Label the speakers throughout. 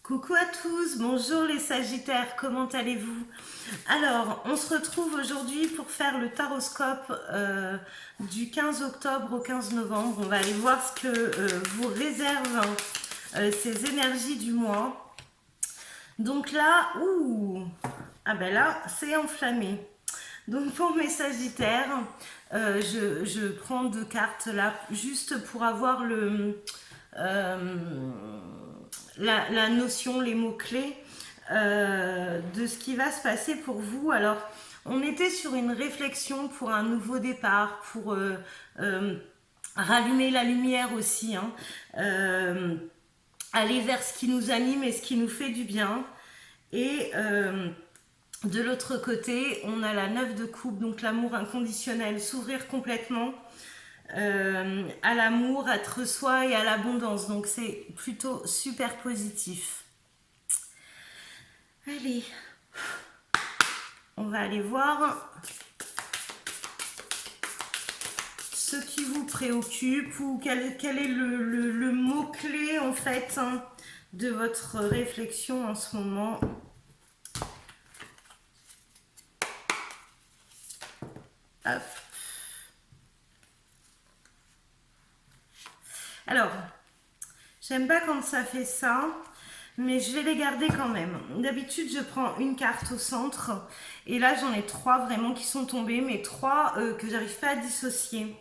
Speaker 1: Coucou à tous, bonjour les Sagittaires, comment allez-vous? Alors, on se retrouve aujourd'hui pour faire le taroscope du 15 octobre au 15 novembre. On va aller voir ce que vous réservent ces énergies du mois. Donc là, ah ben là, c'est enflammé. Donc pour mes Sagittaires, je prends deux cartes là, juste pour avoir la notion, les mots-clés de ce qui va se passer pour vous. Alors, on était sur une réflexion pour un nouveau départ, pour rallumer la lumière aussi, hein. Aller vers ce qui nous anime et ce qui nous fait du bien. Et de l'autre côté, on a la 9 de coupe, donc l'amour inconditionnel, s'ouvrir complètement à l'amour, à être soi et à l'abondance. Donc c'est plutôt super positif. Allez, on va aller voir ce qui vous préoccupe ou quel est le mot-clé en fait, hein, de votre réflexion en ce moment. Hop. Alors, j'aime pas quand ça fait ça, mais je vais les garder quand même. D'habitude, je prends une carte au centre, et là, j'en ai trois vraiment qui sont tombées, mais trois que j'arrive pas à dissocier.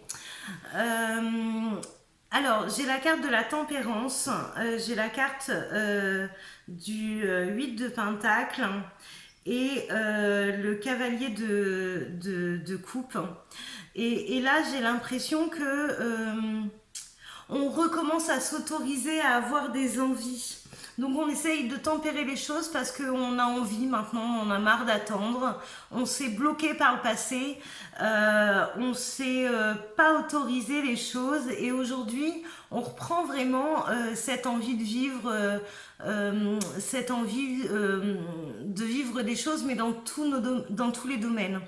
Speaker 1: Alors, j'ai la carte de la tempérance, j'ai la carte du 8 de pentacle et le cavalier de coupe. Et là, j'ai l'impression que on recommence à s'autoriser à avoir des envies. Donc on essaye de tempérer les choses parce qu'on a envie maintenant, on a marre d'attendre, on s'est bloqué par le passé, on s'est pas autorisé les choses et aujourd'hui on reprend vraiment cette envie de vivre, cette envie de vivre des choses mais dans tous les domaines.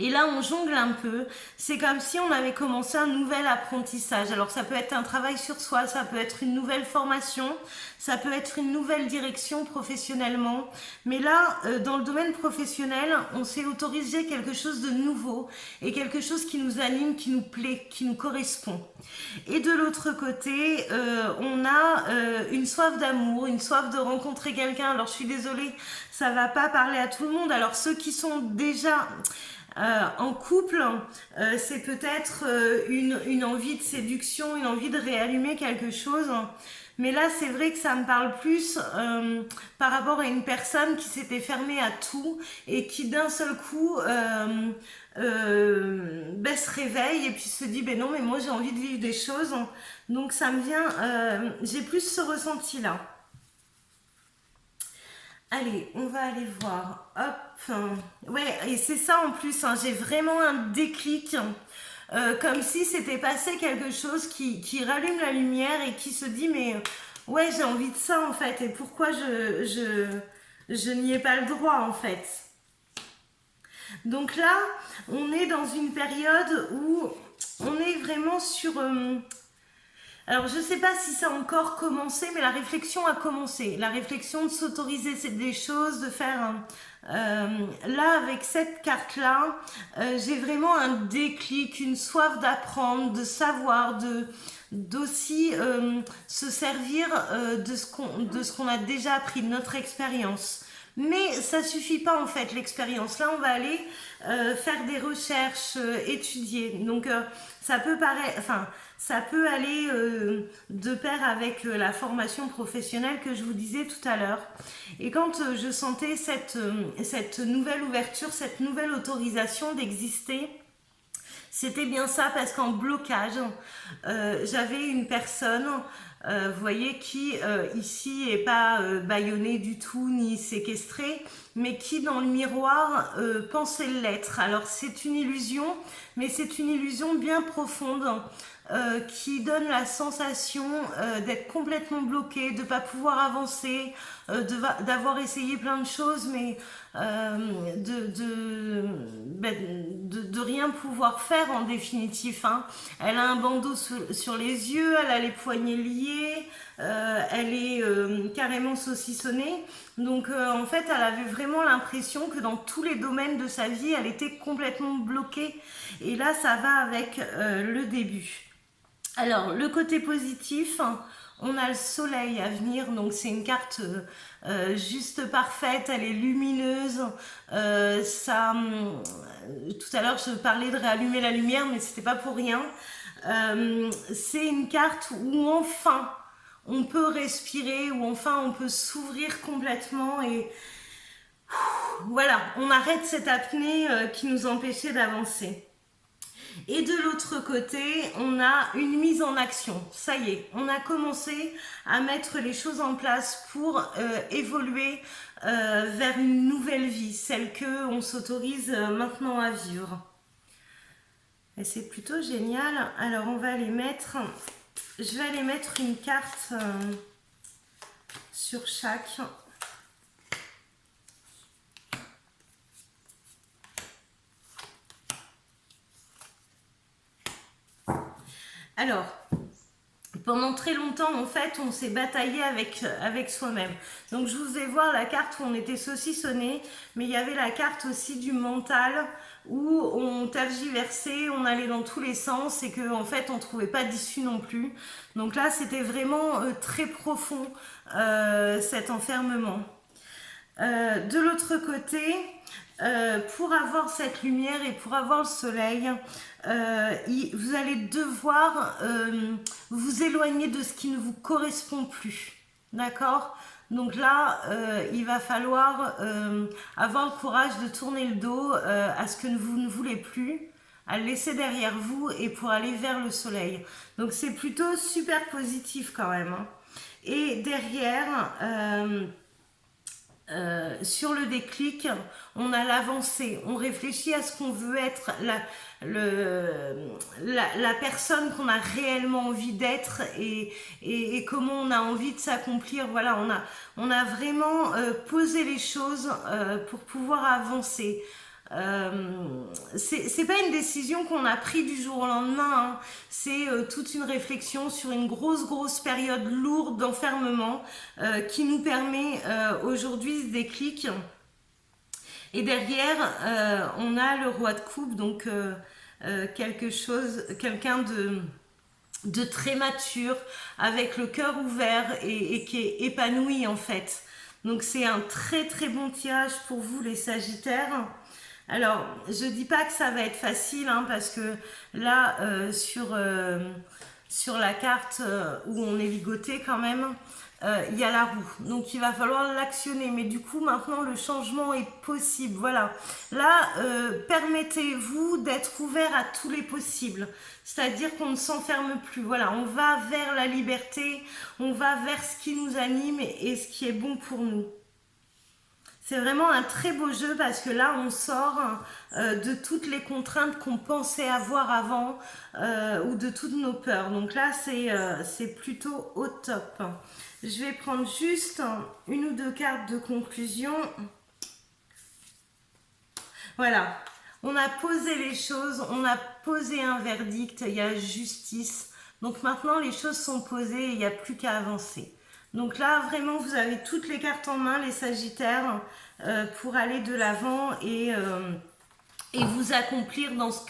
Speaker 1: Et là, on jongle un peu. C'est comme si on avait commencé un nouvel apprentissage. Alors, ça peut être un travail sur soi, ça peut être une nouvelle formation, ça peut être une nouvelle direction professionnellement. Mais là, dans le domaine professionnel, on s'est autorisé quelque chose de nouveau et quelque chose qui nous anime, qui nous plaît, qui nous correspond. Et de l'autre côté, on a une soif d'amour, une soif de rencontrer quelqu'un. Alors, je suis désolée, ça va pas parler à tout le monde. Alors, ceux qui sont déjà en couple, c'est peut-être une envie de séduction, une envie de réallumer quelque chose. Mais là, c'est vrai que ça me parle plus par rapport à une personne qui s'était fermée à tout et qui d'un seul coup se réveille et puis se dit, ben non, mais moi j'ai envie de vivre des choses. Donc ça me vient, j'ai plus ce ressenti-là. Allez, on va aller voir. Hop. Ouais, et c'est ça en plus, hein, j'ai vraiment un déclic. Comme si c'était passé quelque chose qui rallume la lumière et qui se dit, mais ouais, j'ai envie de ça en fait. Et pourquoi je n'y ai pas le droit en fait. Donc là, on est dans une période où on est vraiment sur... alors, je ne sais pas si ça a encore commencé, mais la réflexion a commencé. La réflexion de s'autoriser des choses, de faire... là, avec cette carte-là, j'ai vraiment un déclic, une soif d'apprendre, de savoir, d'aussi se servir de ce qu'on a déjà appris, de notre expérience. Mais ça suffit pas en fait l'expérience. Là, on va aller faire des recherches, étudier. Donc, ça peut paraître, enfin, ça peut aller de pair avec la formation professionnelle que je vous disais tout à l'heure. Et quand je sentais cette nouvelle ouverture, cette nouvelle autorisation d'exister, c'était bien ça parce qu'en blocage, j'avais une personne, vous voyez, qui ici est pas bâillonnée du tout ni séquestrée, mais qui dans le miroir pensait l'être. Alors c'est une illusion, mais c'est une illusion bien profonde. Qui donne la sensation d'être complètement bloqué, de ne pas pouvoir avancer, d'avoir essayé plein de choses, mais de rien pouvoir faire en définitive. Hein. Elle a un bandeau sur les yeux, elle a les poignets liés, elle est carrément saucissonnée. Donc en fait, elle avait vraiment l'impression que dans tous les domaines de sa vie, elle était complètement bloquée. Et là, ça va avec le début. Alors, le côté positif, on a le soleil à venir, donc c'est une carte juste parfaite, elle est lumineuse. Tout à l'heure, je parlais de réallumer la lumière, mais c'était pas pour rien. C'est une carte où enfin on peut respirer, où enfin on peut s'ouvrir complètement et voilà, on arrête cette apnée qui nous empêchait d'avancer. Et de l'autre côté, on a une mise en action. Ça y est, on a commencé à mettre les choses en place pour évoluer vers une nouvelle vie, celle que on s'autorise maintenant à vivre. Et c'est plutôt génial. Alors on va aller mettre, je vais aller mettre une carte sur chaque. Alors, pendant très longtemps, en fait, on s'est bataillé avec soi-même. Donc, je vous ai voir la carte où on était saucissonné, mais il y avait la carte aussi du mental où on tergiversait, on allait dans tous les sens et qu'en en fait, on ne trouvait pas d'issue non plus. Donc là, c'était vraiment très profond, cet enfermement. De l'autre côté, pour avoir cette lumière et pour avoir le soleil, vous allez devoir vous éloigner de ce qui ne vous correspond plus. D'accord? Donc là, il va falloir avoir le courage de tourner le dos à ce que vous ne voulez plus, à le laisser derrière vous et pour aller vers le soleil. Donc c'est plutôt super positif quand même. Hein. Et derrière... sur le déclic, on a l'avancée, on réfléchit à ce qu'on veut être, la personne qu'on a réellement envie d'être et comment on a envie de s'accomplir. Voilà, on a vraiment posé les choses pour pouvoir avancer. C'est pas une décision qu'on a prise du jour au lendemain, hein. C'est toute une réflexion sur une grosse période lourde d'enfermement qui nous permet aujourd'hui ce déclic. Et derrière, on a le roi de coupe, donc quelqu'un de très mature, avec le cœur ouvert et qui est épanoui en fait. Donc c'est un très bon tirage pour vous les Sagittaires. Alors, je dis pas que ça va être facile, hein, parce que là, sur la carte où on est ligoté quand même, il y a la roue. Donc, il va falloir l'actionner. Mais du coup, maintenant, le changement est possible. Voilà. Là, permettez-vous d'être ouvert à tous les possibles. C'est-à-dire qu'on ne s'enferme plus. Voilà, on va vers la liberté, on va vers ce qui nous anime et ce qui est bon pour nous. C'est vraiment un très beau jeu parce que là, on sort de toutes les contraintes qu'on pensait avoir avant ou de toutes nos peurs. Donc là, c'est plutôt au top. Je vais prendre juste une ou deux cartes de conclusion. Voilà, on a posé les choses, on a posé un verdict, il y a justice. Donc maintenant, les choses sont posées et il n'y a plus qu'à avancer. Donc là, vraiment, vous avez toutes les cartes en main, les Sagittaires, pour aller de l'avant et vous accomplir dans ce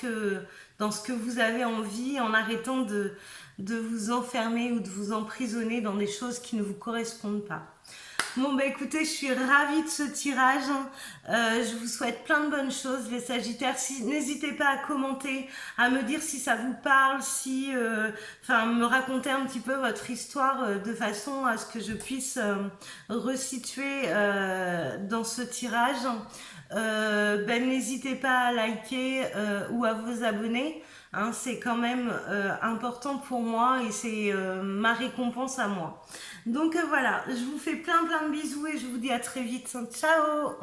Speaker 1: que vous avez envie en arrêtant de vous enfermer ou de vous emprisonner dans des choses qui ne vous correspondent pas. Bon bah écoutez, je suis ravie de ce tirage. Je vous souhaite plein de bonnes choses les Sagittaires. N'hésitez pas à commenter, à me dire si ça vous parle, enfin me raconter un petit peu votre histoire de façon à ce que je puisse resituer dans ce tirage. N'hésitez pas à liker ou à vous abonner. Hein, c'est quand même important pour moi et c'est ma récompense à moi. Donc voilà, je vous fais plein de bisous et je vous dis à très vite. Ciao!